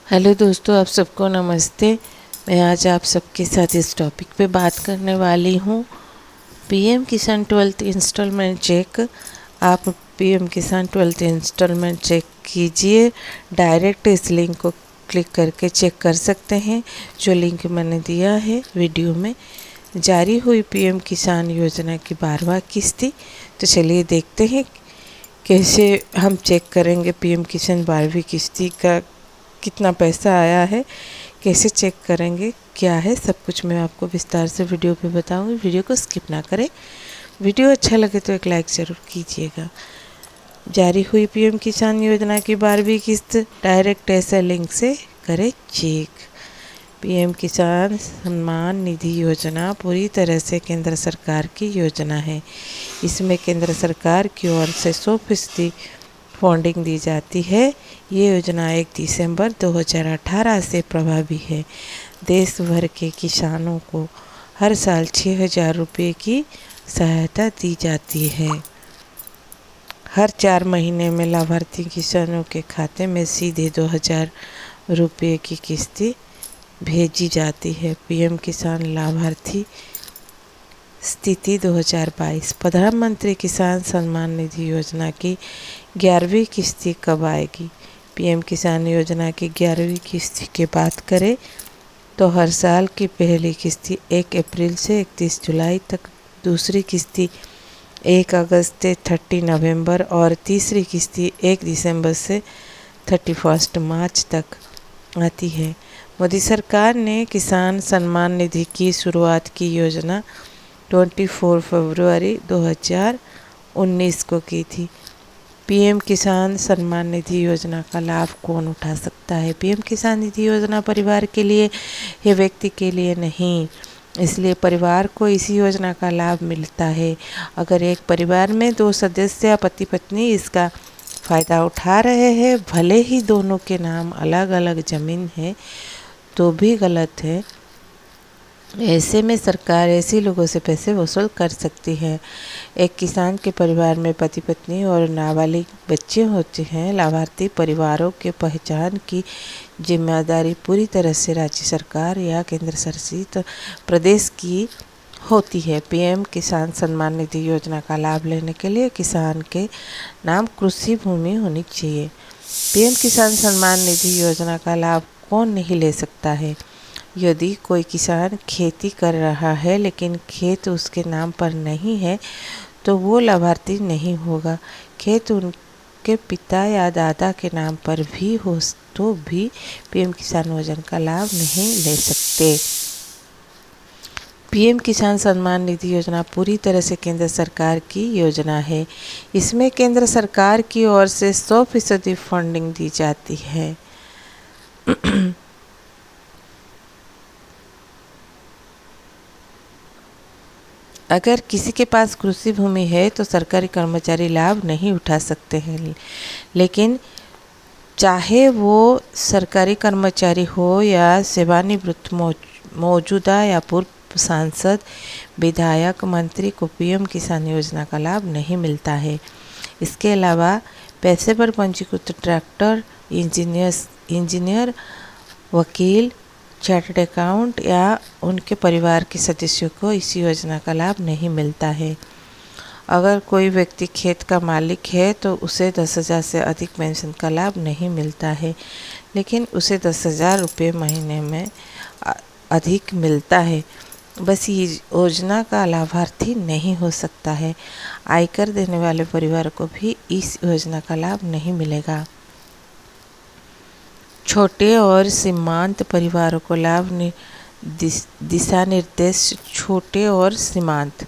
Hello दोस्तों, आप सबको नमस्ते। मैं आज आप सबके साथ इस टॉपिक पे बात करने वाली हूँ। पीएम किसान 12th इंस्टॉलमेंट चेक। आप पीएम किसान 12th इंस्टॉलमेंट चेक कीजिए। डायरेक्ट इस लिंक को क्लिक करके चेक कर सकते हैं, जो लिंक मैंने दिया है वीडियो में। जारी हुई पीएम किसान योजना की 12वां किस्ती। तो चलिए देखते हैं कैसे हम चेक करेंगे पीएम किसान 12वीं किस्ती का कितना पैसा आया है, कैसे चेक करेंगे, क्या है, सब कुछ मैं आपको विस्तार से वीडियो पे बताऊंगी। वीडियो को स्किप ना करें। वीडियो अच्छा लगे तो एक लाइक ज़रूर कीजिएगा। जारी हुई पीएम किसान योजना की 12वीं किस्त डायरेक्ट ऐसा लिंक से करें चेक। पीएम किसान सम्मान निधि योजना पूरी तरह से केंद्र सरकार की योजना है। इसमें केंद्र सरकार की ओर से 100% फंडिंग दी जाती है। ये योजना 1 दिसंबर 2018 से प्रभावी है। देश भर के किसानों को हर साल 6,000 रुपये की सहायता दी जाती है। हर 4 महीने में लाभार्थी किसानों के खाते में सीधे 2,000 रुपये की किस्ती भेजी जाती है। पीएम किसान लाभार्थी स्थिति 2022। प्रधानमंत्री किसान सम्मान निधि योजना की 11वीं किस्ती कब आएगी? पीएम किसान योजना की 11वीं किस्ती की बात करें तो हर साल की पहली किस्ती 1 अप्रैल से 31 जुलाई तक, दूसरी किस्ती 1 अगस्त से 30 नवंबर और तीसरी किस्ती 1 दिसंबर से 31 मार्च तक आती है। मोदी सरकार ने किसान सम्मान निधि की शुरुआत की योजना 24 फरवरी 2019 को की थी। पीएम किसान सम्मान निधि योजना का लाभ कौन उठा सकता है? पीएम किसान निधि योजना परिवार के लिए है, व्यक्ति के लिए नहीं। इसलिए परिवार को इसी योजना का लाभ मिलता है। अगर एक परिवार में 2 सदस्य या पति पत्नी इसका फ़ायदा उठा रहे हैं, भले ही दोनों के नाम अलग अलग ज़मीन है तो भी गलत है। ऐसे में सरकार ऐसे लोगों से पैसे वसूल कर सकती है। एक किसान के परिवार में पति पत्नी और नाबालिग बच्चे होते हैं। लाभार्थी परिवारों के पहचान की जिम्मेदारी पूरी तरह से राज्य सरकार या केंद्र शासित प्रदेश की होती है। पीएम किसान सम्मान निधि योजना का लाभ लेने के लिए किसान के नाम कृषि भूमि होनी चाहिए। पीएम किसान सम्मान निधि योजना का लाभ कौन नहीं ले सकता है? यदि कोई किसान खेती कर रहा है लेकिन खेत उसके नाम पर नहीं है तो वो लाभार्थी नहीं होगा। खेत उनके पिता या दादा के नाम पर भी हो तो भी पीएम किसान योजना का लाभ नहीं ले सकते। पीएम किसान सम्मान निधि योजना पूरी तरह से केंद्र सरकार की योजना है। इसमें केंद्र सरकार की ओर से 100% फंडिंग दी जाती है। अगर किसी के पास कृषि भूमि है तो सरकारी कर्मचारी लाभ नहीं उठा सकते हैं, लेकिन चाहे वो सरकारी कर्मचारी हो या सेवानिवृत्त मौजूदा या पूर्व सांसद, विधायक, मंत्री को पीएम किसान योजना का लाभ नहीं मिलता है। इसके अलावा पैसे पर पंजीकृत ट्रैक्टर इंजीनियर, वकील, चार्टर्ड अकाउंट या उनके परिवार के सदस्यों को इस योजना का लाभ नहीं मिलता है। अगर कोई व्यक्ति खेत का मालिक है तो उसे 10,000 से अधिक पेंशन का लाभ नहीं मिलता है, लेकिन उसे 10,000 रुपये महीने में अधिक मिलता है। बस ये योजना का लाभार्थी नहीं हो सकता है। आयकर देने वाले परिवार को भी इस योजना का लाभ नहीं मिलेगा। छोटे और सीमांत परिवारों को लाभ दिशा निर्देश छोटे और सीमांत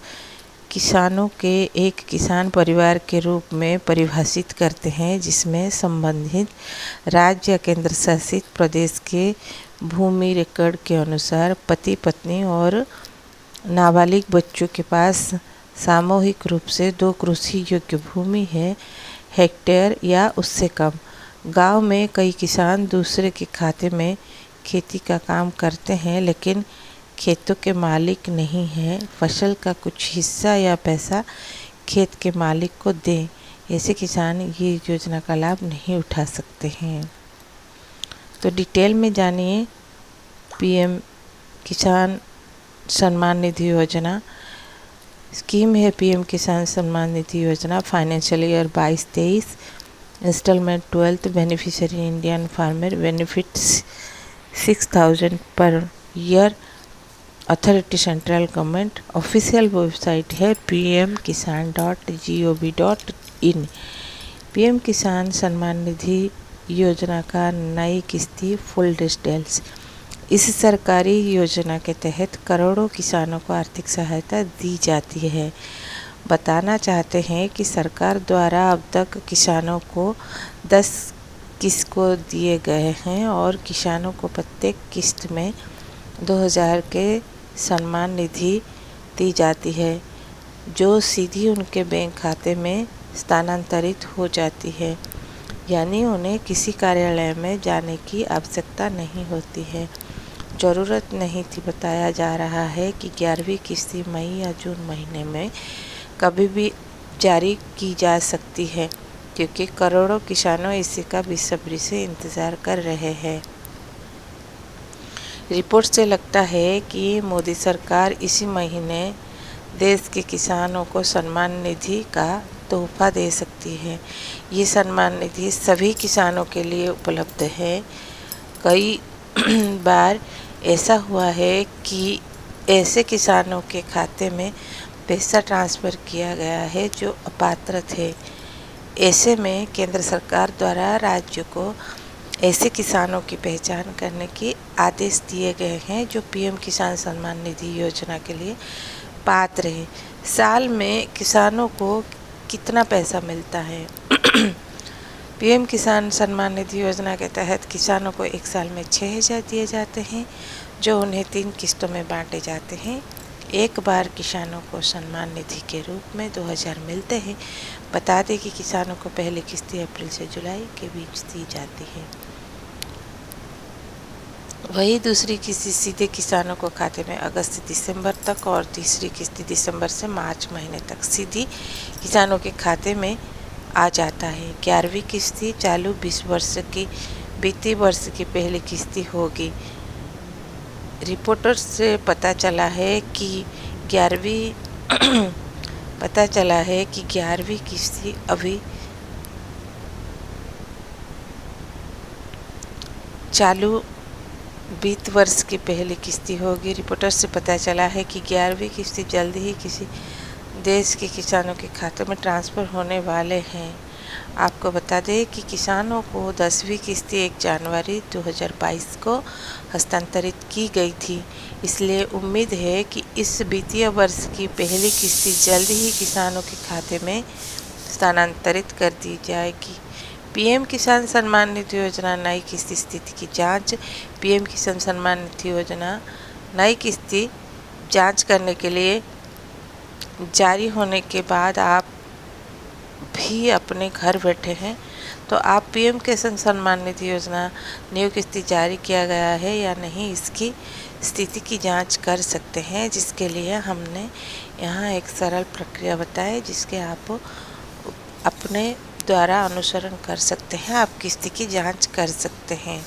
किसानों के एक किसान परिवार के रूप में परिभाषित करते हैं, जिसमें संबंधित राज्य या केंद्र शासित प्रदेश के भूमि रिकॉर्ड के अनुसार पति पत्नी और नाबालिग बच्चों के पास सामूहिक रूप से 2 कृषि योग्य भूमि है, हेक्टेयर या उससे कम। गांव में कई किसान दूसरे के खाते में खेती का काम करते हैं लेकिन खेतों के मालिक नहीं हैं। फसल का कुछ हिस्सा या पैसा खेत के मालिक को दें। ऐसे किसान ये योजना का लाभ नहीं उठा सकते हैं। तो डिटेल में जानिए पीएम किसान सम्मान निधि योजना स्कीम है। पीएम किसान Samman Nidhi Yojana financial year 22-23 installment 12th beneficiary Indian farmer benefits 6,000 per year. Authority central government. Official website है pmkisan.gov.in। पीएम किसान सम्मान निधि योजना का नई किस्ती फुल डिटेल्स। इस सरकारी योजना के तहत करोड़ों किसानों को आर्थिक सहायता दी जाती है। बताना चाहते हैं कि सरकार द्वारा अब तक किसानों को 10 किस्त को दिए गए हैं और किसानों को प्रत्येक किस्त में 2,000 के सम्मान निधि दी जाती है, जो सीधी उनके बैंक खाते में स्थानांतरित हो जाती है, यानी उन्हें किसी कार्यालय में जाने की आवश्यकता नहीं होती है। ज़रूरत नहीं थी। बताया जा रहा है कि 11वीं किस्त मई या जून महीने में कभी भी जारी की जा सकती है, क्योंकि करोड़ों किसानों इसी का बेसब्री से इंतज़ार कर रहे हैं। रिपोर्ट से लगता है कि मोदी सरकार इसी महीने देश के किसानों को सम्मान निधि का तोहफा दे सकती है। ये सम्मान निधि सभी किसानों के लिए उपलब्ध है। कई बार ऐसा हुआ है कि ऐसे किसानों के खाते में पैसा ट्रांसफ़र किया गया है जो अपात्र थे। ऐसे में केंद्र सरकार द्वारा राज्य को ऐसे किसानों की पहचान करने के आदेश दिए गए हैं जो पीएम किसान सम्मान निधि योजना के लिए पात्र हैं। साल में किसानों को कितना पैसा मिलता है? पीएम किसान सम्मान निधि योजना के तहत किसानों को एक साल में 6,000 दिए जाते हैं, जो उन्हें 3 किस्तों में बांटे जाते हैं। एक बार किसानों को सम्मान निधि के रूप में 2,000 मिलते हैं। बता दें कि किसानों को पहली किस्त अप्रैल से जुलाई के बीच दी जाती है। वही दूसरी किस्त सीधे किसानों को खाते में अगस्त से दिसंबर तक और तीसरी किस्त दिसंबर से मार्च महीने तक सीधी किसानों के खाते में आ जाता है। 11वीं किस्त चालू 20 वर्ष की वित्तीय वर्ष की पहली किस्त होगी। रिपोर्टर्स से पता चला है कि 11वीं किस्त अभी चालू वित्त वर्ष की पहली किस्त होगी। रिपोर्टर्स से पता चला है कि 11वीं किस्त जल्द ही किसी देश के किसानों के खाते में ट्रांसफ़र होने वाले हैं। आपको बता दें कि किसानों को 10वीं किस्त 1 जनवरी 2022 को हस्तांतरित की गई थी, इसलिए उम्मीद है कि इस वित्तीय वर्ष की पहली किस्त जल्द ही किसानों के खाते में स्थानांतरित कर दी जाएगी। पीएम किसान सम्मान निधि योजना नई किस्त स्थिति की जांच। पीएम किसान सम्मान निधि योजना नई किस्त जांच करने के लिए जारी होने के बाद आप भी अपने घर बैठे हैं, तो आप पीएम किसान सम्मान निधि योजना न्यू किस्त जारी किया गया है या नहीं, इसकी स्थिति की जांच कर सकते हैं। जिसके लिए हमने यहाँ एक सरल प्रक्रिया बताई, जिसके आप अपने द्वारा अनुसरण कर सकते हैं। आप किस्त की जांच कर सकते हैं।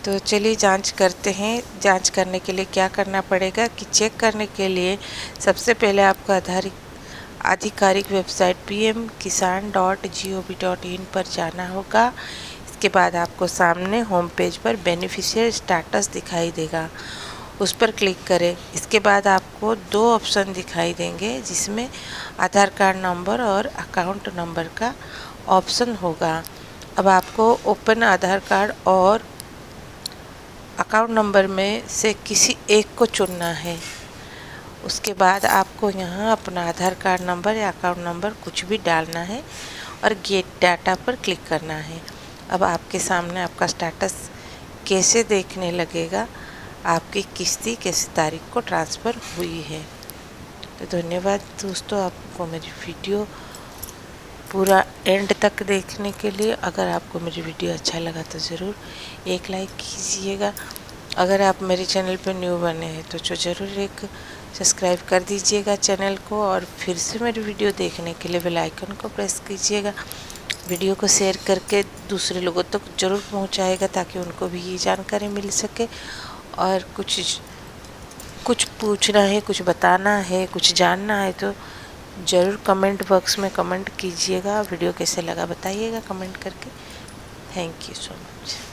तो चलिए जांच करते हैं। जांच करने के लिए क्या करना पड़ेगा कि चेक करने के लिए सबसे पहले आपको आधिकारिक वेबसाइट pmkisan.gov.in पर जाना होगा। इसके बाद आपको सामने होम पेज पर बेनिफिशियरी स्टेटस दिखाई देगा, उस पर क्लिक करें। इसके बाद आपको 2 ऑप्शन दिखाई देंगे, जिसमें आधार कार्ड नंबर और अकाउंट नंबर का ऑप्शन होगा। अब आपको ओपन आधार कार्ड और अकाउंट नंबर में से किसी एक को चुनना है। उसके बाद आपको यहाँ अपना आधार कार्ड नंबर या अकाउंट नंबर कुछ भी डालना है और गेट डाटा पर क्लिक करना है। अब आपके सामने आपका स्टेटस कैसे देखने लगेगा, आपकी किस्ती किस तारीख को ट्रांसफ़र हुई है। तो धन्यवाद दोस्तों, आपको मेरी वीडियो पूरा एंड तक देखने के लिए। अगर आपको मेरी वीडियो अच्छा लगा तो ज़रूर एक लाइक कीजिएगा। अगर आप मेरे चैनल पर न्यू बने हैं तो ज़रूर एक सब्सक्राइब कर दीजिएगा चैनल को, और फिर से मेरी वीडियो देखने के लिए बेल आइकन को प्रेस कीजिएगा। वीडियो को शेयर करके दूसरे लोगों तक ज़रूर पहुंचाएगा ताकि उनको भी ये जानकारी मिल सके। और कुछ पूछना है, कुछ बताना है, कुछ जानना है तो ज़रूर कमेंट बॉक्स में कमेंट कीजिएगा। वीडियो कैसे लगा बताइएगा कमेंट करके। Thank you so much.